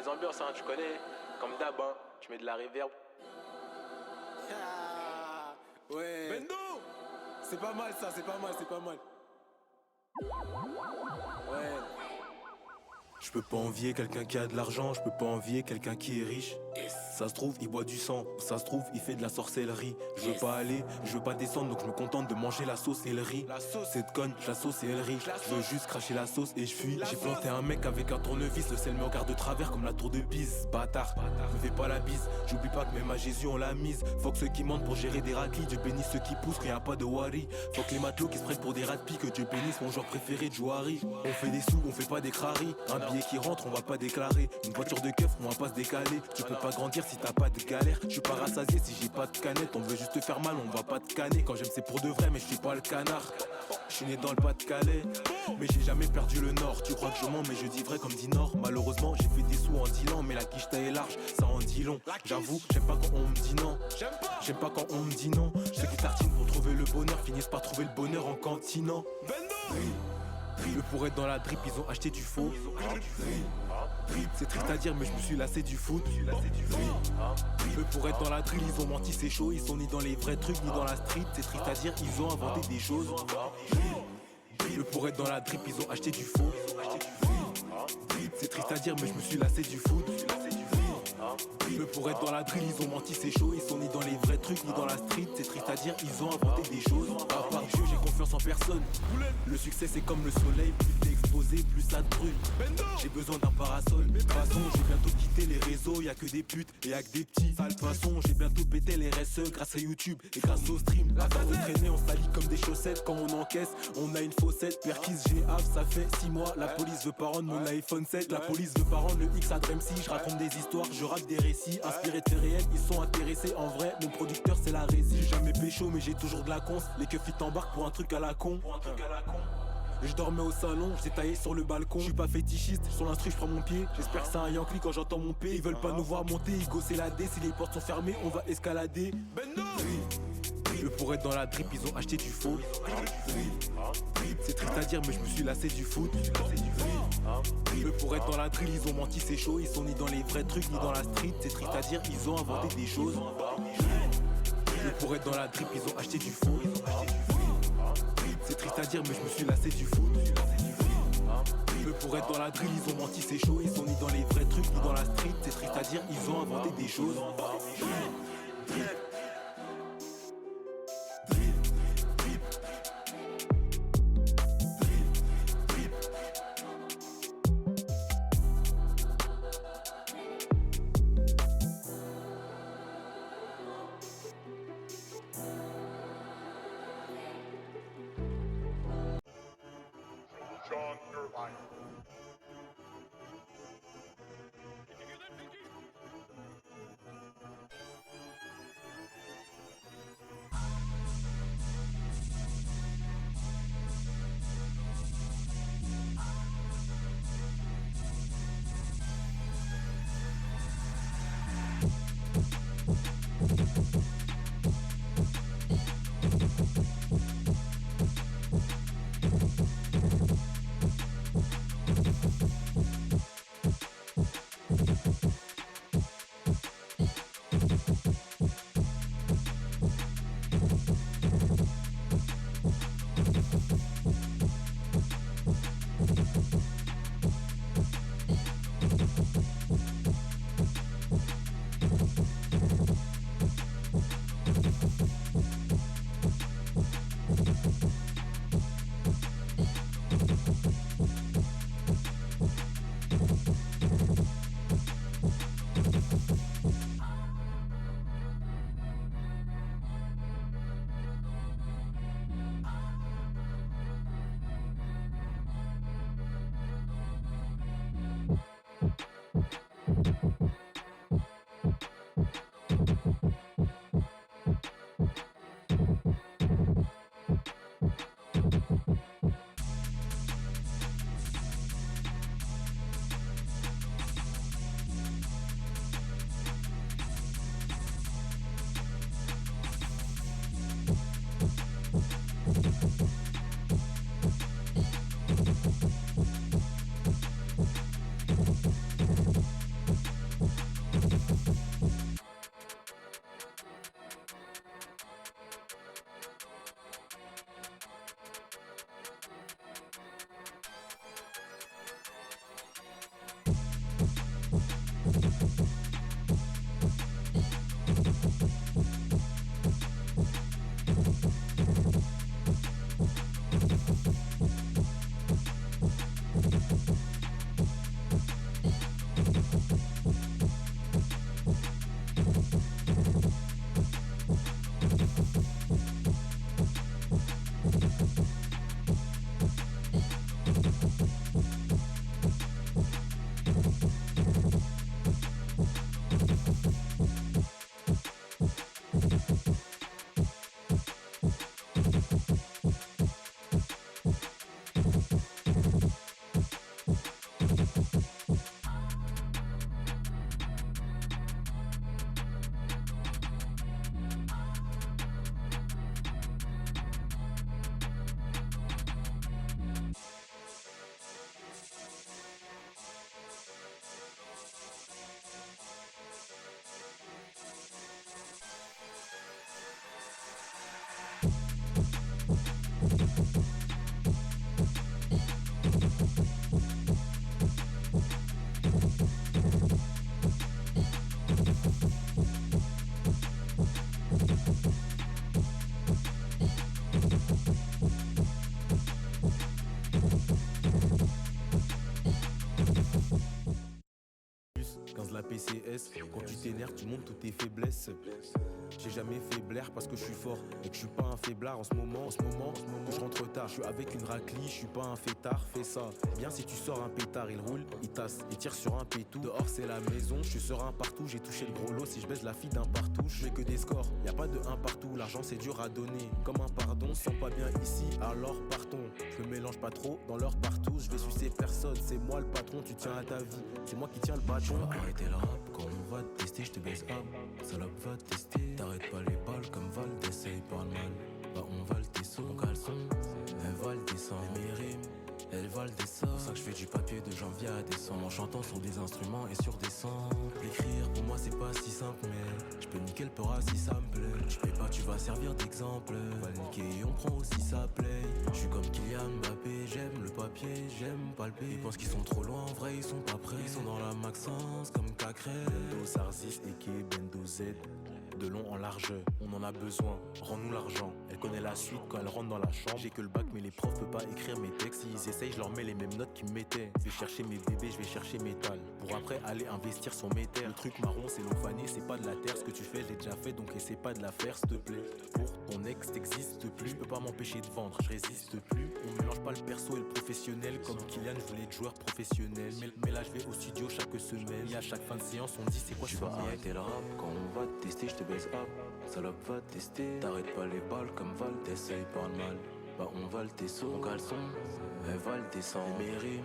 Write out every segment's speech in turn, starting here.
mauvaise ambiance, hein, tu connais. Comme d'hab, hein, tu mets de la reverb. Ah, ouais. Bendo! C'est pas mal ça, c'est pas mal, c'est pas mal. Ouais. Je peux pas envier quelqu'un qui a de l'argent, je peux pas envier quelqu'un qui est riche. Ça se trouve, il boit du sang, ça se trouve, il fait de la sorcellerie. Je veux pas aller, je veux pas descendre, donc je me contente de manger la sauce et le riz. La sauce, cette conne, la sauce et le riz. Je veux juste cracher la sauce et je fuis. J'ai planté un mec avec un tournevis, le sel me regarde de travers comme la tour de Pise. Bâtard, me fais pas la bise, j'oublie pas que même à Jésus on l'a mise. Faut que ceux qui mentent pour gérer des raclis, Dieu bénisse ceux qui poussent quand y a pas de worry. Faut que les matelots qui se prennent pour des ratpis, que Dieu bénisse mon genre préféré de Jouari. On fait des sous, on fait pas des craris. Un billet qui rentre, on va pas déclarer. Une voiture de keuf, on va pas se décaler. Tu peux pas grandir si t'as pas de galère. Je suis pas rassasié si j'ai pas de canette. On veut juste te faire mal, on va pas te canner. Quand j'aime c'est pour de vrai, mais je suis pas le canard. Je suis né dans le Pas-de-Calais, mais j'ai jamais perdu le nord. Tu crois que je mens, mais je dis vrai comme dit Nord. Malheureusement, j'ai fait des sous en 10 ans, mais la quiche taille est large, ça en dit long. J'avoue, j'aime pas quand on me dit non. J'aime pas quand on me dit non. Ceux qui tartinent pour trouver le bonheur finissent par trouver le bonheur en cantinant. Le pour être dans la drip, ils ont acheté du faux. C'est triste à dire, mais je me suis lassé du foot. Le pour être dans la drill, ils ont menti, c'est chaud. Ils sont ni dans les vrais trucs, ni dans la street. C'est triste à dire, ils ont inventé des choses. Le pour être dans la drip, ils ont acheté du faux. C'est triste à dire, mais je me suis lassé du foot. Le pour être dans la drill, ils ont menti, c'est chaud. Ils sont ni dans les vrais trucs, ni dans la street. C'est triste à dire, ils ont inventé des choses. À part Dieu, j'ai confiance en personne. Le succès, c'est comme le soleil. Plus t'es exposé, plus ça te brûle. J'ai besoin d'un parasol. De toute façon, j'ai bientôt quitté les réseaux. Y'a que des putes et y'a que des petits. De toute façon, j'ai bientôt pété les RSE grâce à YouTube et grâce au stream. À force de traîner, on s'allie comme des chaussettes. Quand on encaisse, on a une faussette. Perquise, j'ai hâte, ça fait 6 mois. La police veut pas rendre mon iPhone 7. La police veut pas rendre le X à Dremsy. Je raconte des histoires, je rappe des récits. Inspirés de faits réels, ils sont intéressés. En vrai, mon producteur c'est la résie. J'ai jamais pécho, mais j'ai toujours de la conce. Les keufs ils t'embarquent pour un truc à la con. Je dormais au salon, j'étais taillé sur le balcon. Je suis pas fétichiste, sur l'instru je prends mon pied. J'espère que c'est un Yankee quand j'entends mon P. Ils veulent pas nous voir monter, Igo c'est la D. Si les portes sont fermées, on va escalader. Le pour être dans la drip, ils ont acheté du faux. C'est triste à dire, mais je me suis lassé du foot. Le pour être dans la drill, ils ont menti, c'est chaud. Ils sont ni dans les vrais trucs, ni dans la street. C'est triste à dire, ils ont inventé des choses. Le pour être dans la drip, ils ont acheté du faux. C'est triste à dire, mais je me suis lassé du foot. Le pour être dans la drill, ils ont menti, c'est chaud. Ils sont ni dans les vrais trucs, ni dans la street. C'est triste à dire, ils ont inventé des choses. John Irvine. 15 la PCS, quand tu t'énerves, tu montres toutes tes faiblesses. J'ai jamais fait blaire parce que je suis fort et que je suis pas un faiblard en ce moment je rentre tard, je suis avec une raclie, je suis pas un fêtard, fais ça. Bien si tu sors un pétard, il roule, il tasse, il tire sur un pétou. Dehors c'est la maison, je suis serein partout, j'ai touché le gros lot, si je baise la fille d'un partout, je fais que des scores, y a pas de 1 partout, l'argent c'est dur à donner, comme un pardon, sens pas bien ici, alors partons. Je me mélange pas trop dans leur partout, je vais sucer personne, c'est moi le patron, tu tiens à ta vie, c'est moi qui tiens le bâton. Arrêter le rap, quand on va te tester, je te baisse up, salope va te tester, t'arrêtes pas les balles comme Val, essaye parle mal, bah on va le tesson, mon caleçon, elle va le descendre, mes rimes, elle va le descendre, pour ça que je fais du papier de janvier à décembre, en chantant sur des instruments et sur des samples. Écrire pour moi c'est pas si simple mais je peux niquer le pora si ça me plaît, je paye pas tu vas servir d'exemple, on va le niquer et on prend aussi sa play. Je suis comme Kylian Mbappé, j'aime le papier, j'aime palper, ils pensent qu'ils sont trop loin, en vrai ils sont pas prêts, ils sont dans la Maxence comme Cacré. Bendo Sarzis et Bendo Z, de long en large, on en a besoin, rends-nous l'argent. Elle connaît la suite quand elle rentre dans la chambre. J'ai que le bac mais les profs peuvent pas écrire mes textes. S'ils essayent je leur mets les mêmes notes qu'ils me mettaient. Je vais chercher mes bébés, je vais chercher métal, pour après aller investir son métal. Le truc marron c'est l'eau fanée, c'est pas de la terre. Ce que tu fais je l'ai déjà fait donc essaie pas de la faire s'il te plaît. Pour ton ex t'existe plus, je peux pas m'empêcher de vendre, je résiste plus. On mélange pas le perso et le professionnel, comme Kylian je voulais être joueur professionnel. Mais là je vais au studio chaque semaine, et à chaque fin de séance on dit c'est quoi Tu ce vas miel. arrêter le rap, quand on va te tester, je te baisse up, salope va te tester, t'arrêtes pas les balles comme Val, essaye parle mal, bah on va le tesson, mon caleçon, elle va le descendre, mes rimes,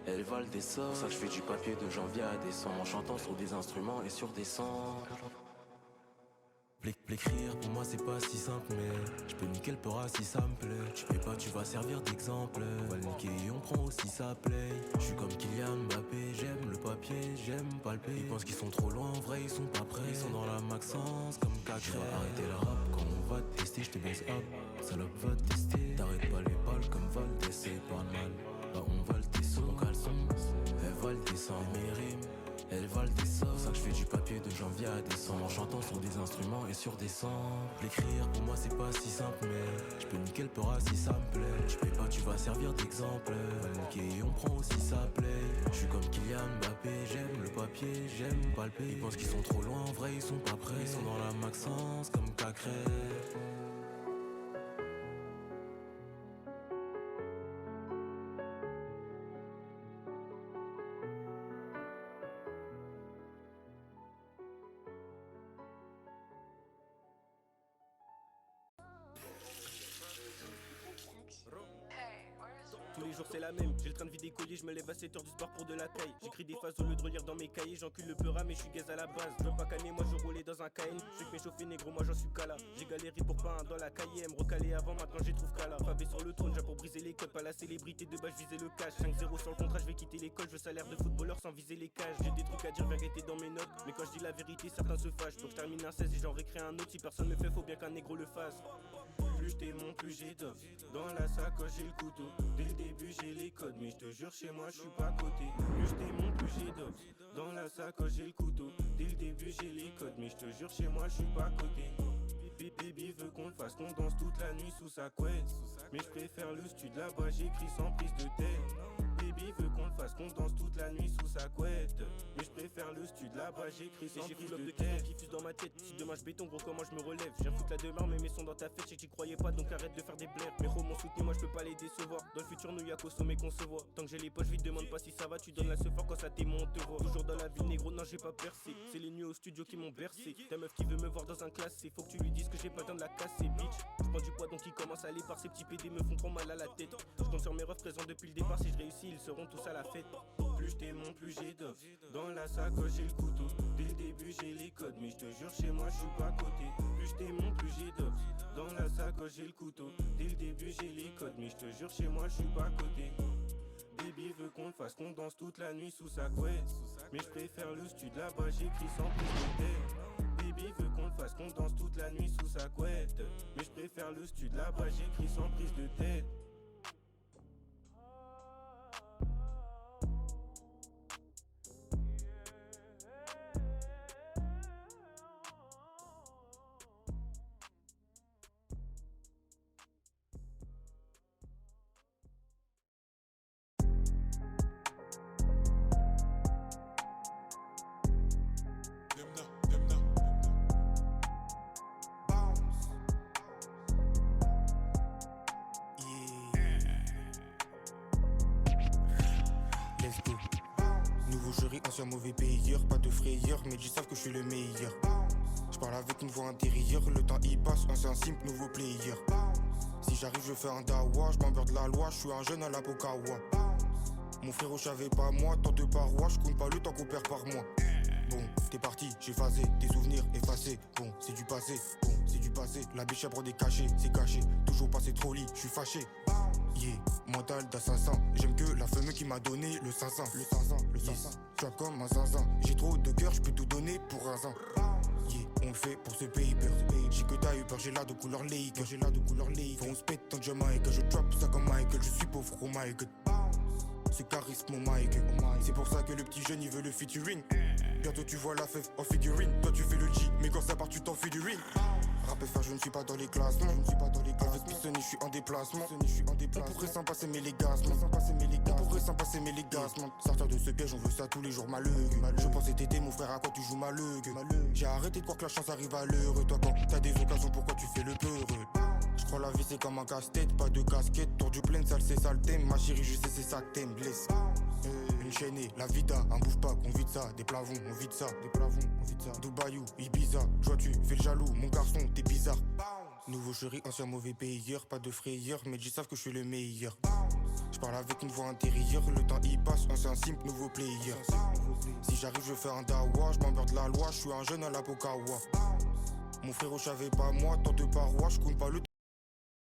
elle va le descendre, pour ça que je fais du papier de janvier à décembre, en chantant sur des instruments et sur des samples. L'écrire pour moi c'est pas si simple mais je peux niquer le pora si ça me plaît, tu payes pas tu vas servir d'exemple, on va le niquer et on prend aussi sa play. Je suis comme Kylian Mbappé, j'aime le papier, j'aime palper, ils pensent qu'ils sont trop loin, en vrai ils sont pas prêts, ils sont dans la Maxence comme Cacré. Tu vas arrêter le rap, quand on va te tester, je te baisse up, salope va te tester, t'arrêtes pas les balles comme Val, essaye parle mal, bah on va le tesson, mon caleçon, elle va le descendre, mes rimes, elle va le descendre, pour ça que je fais du papier de janvier à décembre, en chantant sur des instruments et sur des samples. L'écrire pour moi c'est pas si simple mais je peux niquer le pora si ça me plaît, je paye pas tu vas servir d'exemple, on va le niquer et on prend aussi sa play. Je suis comme Kylian Mbappé, j'aime le papier, j'aime palper, ils pensent qu'ils sont trop loin, en vrai ils sont pas prêts, ils sont dans la Maxence comme Cacré. Tous les jours c'est la même, j'ai le train de vider des colliers, je me lève à 7h du sport pour de la caille. J'écris des phases au lieu de relire dans mes cahiers, j'encule le peura mais je suis gaze à la base. Je veux pas calmer, moi je roulais dans un KN, je sais que m'échauffer négro, moi j'en suis cala. J'ai galéré pour pas un dans la cahier, me recaler avant, maintenant j'y trouve cala. Pavé sur le trône, j'ai pour briser les codes, pas la célébrité de base, je visais le cash. 5-0 sur le contrat, je vais quitter l'école, je veux salaire de footballeur sans viser les cages. J'ai des trucs à dire, vérité dans mes notes, mais quand je dis la vérité, certains se fâchent. Donc je termine un 16 et j'en récrée un autre, si personne me fait, faut bien qu'un négro le fasse. Plus t'es mon plus j'ai top. Dans la sacoche j'ai le couteau. Dès le début j'ai les codes, mais je te jure chez moi je suis pas coté. Plus t'es mon plus j'ai top. Dans la sacoche j'ai le couteau. Dès le début j'ai les codes, mais je te jure chez moi je suis pas coté. Baby veut qu'on le fasse, qu'on danse toute la nuit sous sa couette. Mais je préfère le stud là-bas, j'écris sans prise de tête. Baby veut qu'on le fasse, qu'on danse toute la nuit sous sa couette. Mais je préfère le stud là-bas, j'écris sans prise de tête. Qui fuse dans ma tête, si demain je béton, gros comment je me relève. J'ai foutre la demeure, mais mes sons dans ta fête, je sais que t'y croyais pas, donc arrête de faire des blaires. Mes romans soutenus, moi je peux pas les décevoir. Dans le futur, nous y'a qu'au sommet qu'on se voit. Tant que j'ai les poches vides, demande pas si ça va, tu donnes la seule fois quand ça t'émonte, te voit. Toujours dans la ville, négro, non j'ai pas percé. C'est les nuits au studio qui m'ont bercé. Ta meuf qui veut me voir dans un classé, faut que tu lui dises que j'ai pas le temps de la casser, bitch. Je prends du poids donc il commence à aller par ces petits PD me font trop mal à la tête. Je compte sur mes refs présents depuis le départ, si je réussis, ils seront tous à la fête. Plus je t'aime, plus j'ai d'off. Dans la sacoche j'ai le couteau. Dès le début j'ai les codes, mais je te jure chez moi je suis pas coté. Plus je t'aime, plus j'ai d'off. Dans la sacoche j'ai le couteau. Dès le début j'ai les codes, mais je te jure chez moi je suis pas coté. Baby veut qu'on le fasse, qu'on danse toute la nuit sous sa couette. Mais je préfère le stud là-bas, j'écris sans prise de tête. Baby veut qu'on le fasse, qu'on danse toute la nuit sous sa couette. Mais je préfère le stud là-bas, j'écris sans prise de tête. chéri, ancien mauvais payeur. Pas de frayeur, mais ils savent que je suis le meilleur. Je parle avec une voix intérieure, le temps y passe, ancien simple, nouveau player. Si j'arrive, je fais un dawa, je m'emmerde de la loi, je suis un jeune à la Pokawa. Mon frérot, j'avais pas moi, tant de parois, je compte pas le temps qu'on perd par mois. Bon, t'es parti, j'ai phasé, tes souvenirs effacés. Bon, c'est du passé, bon, c'est du passé. La biche à prendre des cachets, c'est caché. Toujours passé trop lit, je suis fâché. Yeah, mental d'assassin. J'aime que la femme qui m'a donné le 500. Le 500, le 500. Tu as comme un zinzin. J'ai trop de cœur, je peux tout donner pour un zin. Yeah, on le fait pour ce paper. J'ai que t'as eu peur, j'ai là de couleur Lake. J'ai là de couleur Lake. Faut on se pète en Jamaïque. Je drop ça comme Michael. Je suis pauvre, oh my god. Ce charisme, mon Mike. C'est pour ça que le petit jeune il veut le featuring. Bientôt tu vois la fève en figurine. Toi tu fais le G, mais quand ça part tu t'en fais du ring. Rap et faire, je ne suis pas dans les classements. Avec Pissoni, je suis en déplacement. On pourrait s'en passer mais les gassements. On pourrait s'en passer mais les gassements. Sortir de ce piège, on veut ça tous les jours malheureux. Je pensais t'aider mon frère, à quoi tu joues malheureux. J'ai arrêté de croire que la chance arrive à l'heure. Toi quand t'as des occasions, pourquoi tu fais le peureux? Je crois la vie c'est comme un casse-tête, pas de casquette. Tour du plein, sale c'est ça le thème. Ma chérie, je sais c'est ça que t'aimes, blesse. Une chaînée, la vida, un bouffe pas, on vide ça. Des plavons, on vide ça. Des plavons, on vide ça. Dubaïou, Ibiza, toi tu fais le jaloux. Mon garçon, t'es bizarre. Nouveau chéri, ancien mauvais payeur. Pas de frayeur, mais ils savent que je suis le meilleur. Je parle avec une voix intérieure, le temps y passe, ancien simple, nouveau player. Si j'arrive, je fais un dawa, je m'emmerde de la loi, je suis un jeune à la Pokawa. Mon frérot, j'avais pas moi, tant de parois, je compte pas le